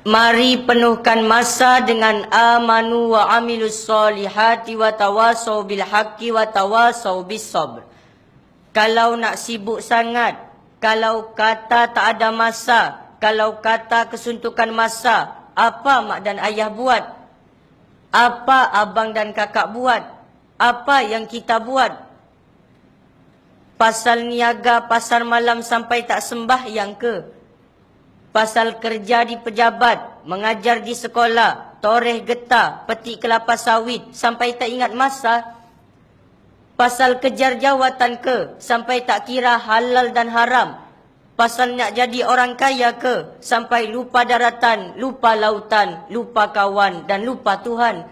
Mari penuhkan masa dengan amanu wa amilus solihati wa tawasau bil haqqi wa tawasau bis sabr. Kalau nak sibuk sangat, kalau kata tak ada masa, kalau kata kesuntukan masa, apa mak dan ayah buat? Apa abang dan kakak buat? Apa yang kita buat? Pasal niaga pasar malam sampai tak sembahyang ke? Pasal kerja di pejabat, mengajar di sekolah, toreh getah, petik kelapa sawit sampai tak ingat masa? Pasal kejar jawatan ke? Sampai tak kira halal dan haram? Pasal nak jadi orang kaya ke? Sampai lupa daratan, lupa lautan, lupa kawan dan lupa Tuhan?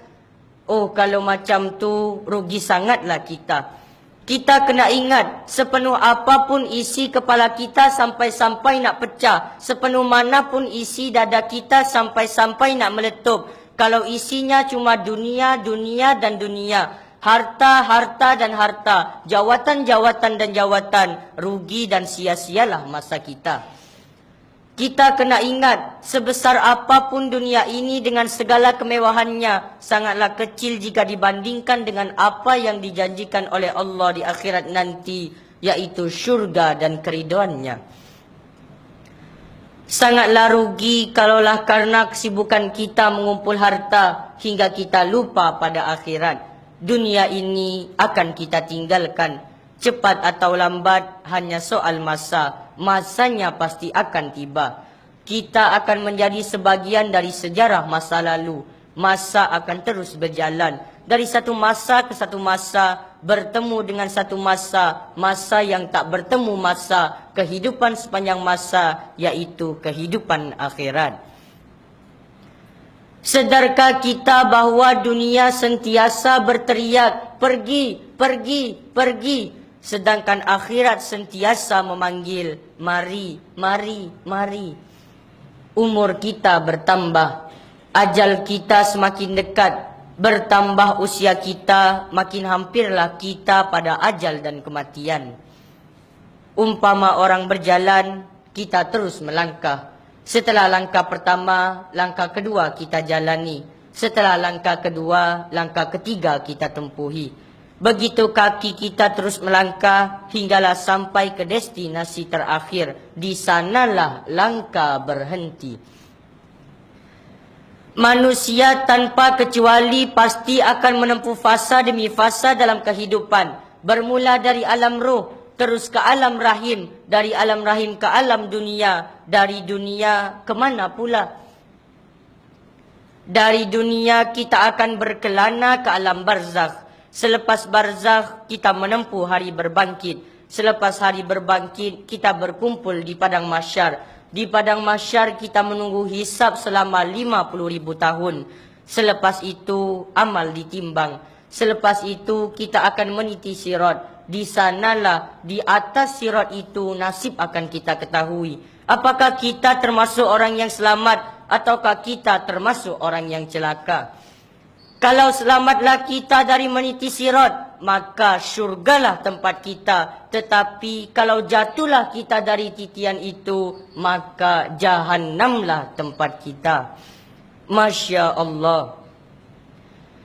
Oh, kalau macam tu rugi sangatlah kita. Kita kena ingat, sepenuh apapun isi kepala kita sampai-sampai nak pecah. Sepenuh manapun isi dada kita sampai-sampai nak meletup. Kalau isinya cuma dunia, dunia dan dunia. Harta, harta dan harta. Jawatan, jawatan dan jawatan. Rugi dan sia-sialah masa kita. Kita kena ingat, sebesar apapun dunia ini dengan segala kemewahannya, sangatlah kecil jika dibandingkan dengan apa yang dijanjikan oleh Allah di akhirat nanti, yaitu syurga dan keriduannya. Sangatlah rugi kalaulah karena kesibukan kita mengumpul harta hingga kita lupa pada akhirat. Dunia ini akan kita tinggalkan. Cepat atau lambat hanya soal masa. Masanya pasti akan tiba. Kita akan menjadi sebagian dari sejarah masa lalu. Masa akan terus berjalan. Dari satu masa ke satu masa, bertemu dengan satu masa. Masa yang tak bertemu masa. Kehidupan sepanjang masa, yaitu kehidupan akhirat. Sedarkah kita bahawa dunia sentiasa berteriak, pergi, pergi, pergi. Sedangkan akhirat sentiasa memanggil, mari, mari, mari. Umur kita bertambah, ajal kita semakin dekat. Bertambah usia kita, makin hampirlah kita pada ajal dan kematian. Umpama orang berjalan, kita terus melangkah. Setelah langkah pertama, langkah kedua kita jalani. Setelah langkah kedua, langkah ketiga kita tempuhi. Begitu kaki kita terus melangkah hinggalah sampai ke destinasi terakhir. Di sanalah langkah berhenti. Manusia tanpa kecuali pasti akan menempuh fasa demi fasa dalam kehidupan. Bermula dari alam ruh, terus ke alam rahim, dari alam rahim ke alam dunia, dari dunia ke mana pula? Dari dunia kita akan berkelana ke alam barzakh. Selepas barzakh kita menempuh hari berbangkit. Selepas hari berbangkit kita berkumpul di padang mahsyar. Di padang mahsyar kita menunggu hisab selama 50.000 tahun. Selepas itu amal ditimbang. Selepas itu kita akan meniti sirat. Di sanalah, di atas sirat itu nasib akan kita ketahui. Apakah kita termasuk orang yang selamat ataukah kita termasuk orang yang celaka? Kalau selamatlah kita dari meniti sirat, maka syurgalah tempat kita. Tetapi kalau jatuhlah kita dari titian itu, maka jahannamlah tempat kita. Masya Allah.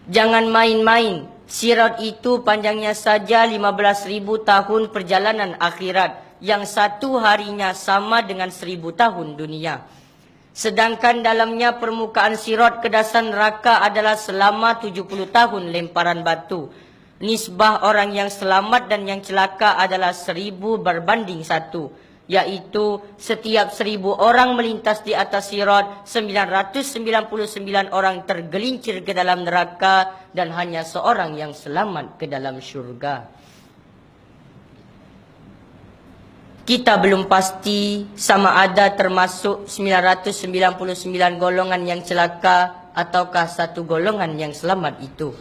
Jangan main-main. Sirat itu panjangnya saja 15.000 tahun perjalanan akhirat, yang satu harinya sama dengan 1.000 tahun dunia. Sedangkan dalamnya permukaan sirat ke dasar neraka adalah selama 70 tahun lemparan batu. Nisbah orang yang selamat dan yang celaka adalah 1.000 berbanding 1. Yaitu setiap 1.000 orang melintas di atas sirat, 999 orang tergelincir ke dalam neraka dan hanya seorang yang selamat ke dalam syurga. Kita belum pasti sama ada termasuk 999 golongan yang celaka ataukah satu golongan yang selamat itu.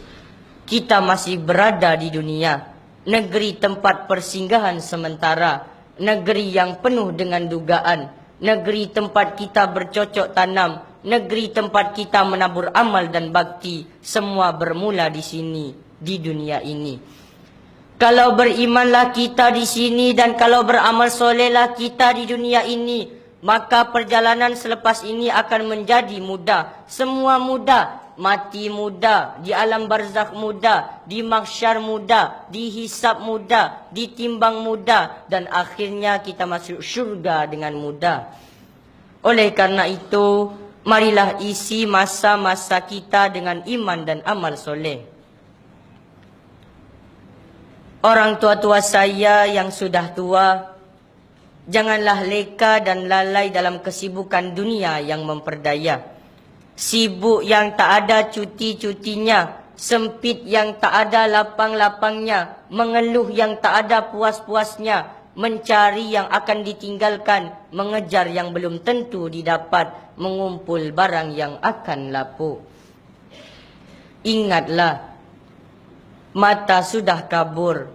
Kita masih berada di dunia, negeri tempat persinggahan sementara, negeri yang penuh dengan dugaan, negeri tempat kita bercocok tanam, negeri tempat kita menabur amal dan bakti. Semua bermula di sini, di dunia ini. Kalau berimanlah kita di sini dan kalau beramal solehlah kita di dunia ini, maka perjalanan selepas ini akan menjadi mudah. Semua mudah. Mati mudah, di alam barzakh mudah, di mahsyar mudah, dihisab mudah, ditimbang mudah, dan akhirnya kita masuk syurga dengan mudah. Oleh karena itu, marilah isi masa-masa kita dengan iman dan amal soleh. Orang tua-tua saya yang sudah tua, janganlah leka dan lalai dalam kesibukan dunia yang memperdaya. Sibuk yang tak ada cuti-cutinya, sempit yang tak ada lapang-lapangnya, mengeluh yang tak ada puas-puasnya, mencari yang akan ditinggalkan, mengejar yang belum tentu didapat, mengumpul barang yang akan lapuk. Ingatlah, mata sudah kabur,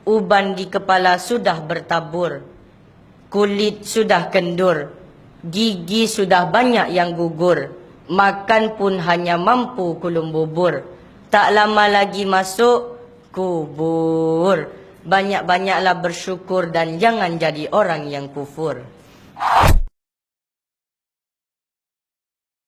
uban di kepala sudah bertabur, kulit sudah kendur, gigi sudah banyak yang gugur, makan pun hanya mampu kulum bubur, tak lama lagi masuk kubur. Banyak-banyaklah bersyukur dan jangan jadi orang yang kufur.